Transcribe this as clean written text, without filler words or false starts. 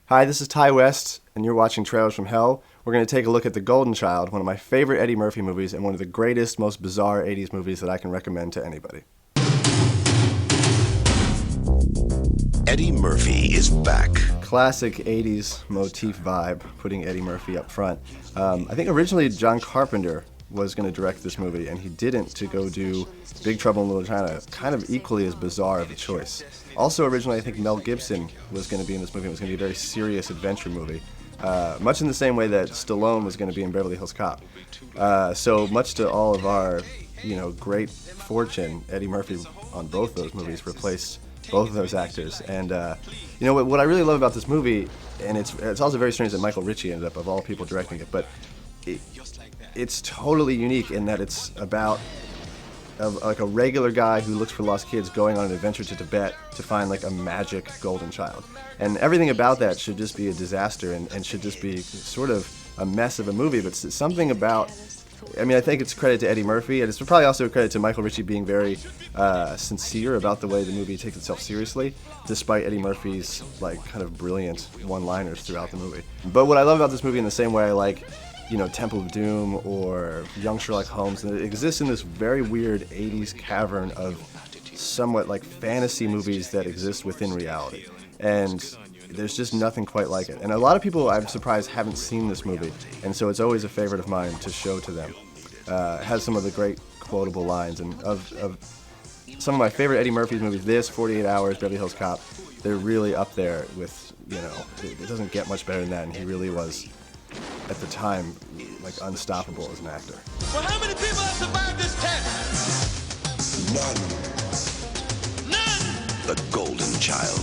Hi, this is Ty West, and you're watching Trailers from Hell. We're going to take a look at The Golden Child, one of my favorite Eddie Murphy movies and one of the greatest, most bizarre 80s movies that I can recommend to anybody. Eddie Murphy is back. Classic 80s motif vibe, putting Eddie Murphy up front. I think originally John Carpenter was going to direct this movie, and he didn't, to go do Big Trouble in Little China, kind of equally as bizarre of a choice. Also, originally, I think Mel Gibson was going to be in this movie. It was going to be a very serious adventure movie, much in the same way that Stallone was going to be in Beverly Hills Cop. So much to all of our, great fortune, Eddie Murphy on both those movies replaced both of those actors. And what I really love about this movie, and it's also very strange that Michael Ritchie ended up, of all people, directing it, but it's totally unique in that it's about like a regular guy who looks for lost kids going on an adventure to Tibet to find like a magic golden child. And everything about that should just be a disaster and should just be sort of a mess of a movie. But something about, I think it's credit to Eddie Murphy, and it's probably also a credit to Michael Ritchie being very sincere about the way the movie takes itself seriously, despite Eddie Murphy's kind of brilliant one-liners throughout the movie. But what I love about this movie, in the same way I like Temple of Doom or Young Sherlock Holmes, and it exists in this very weird 80s cavern of somewhat like fantasy movies that exist within reality. And there's just nothing quite like it. And a lot of people, I'm surprised, haven't seen this movie, and so it's always a favorite of mine to show to them. It has some of the great quotable lines, and of some of my favorite Eddie Murphy movies, this, 48 Hours, Beverly Hills Cop, they're really up there with, it doesn't get much better than that, and he really was, at the time, unstoppable as an actor. Well, how many people have survived this test? None. None! The Golden Child.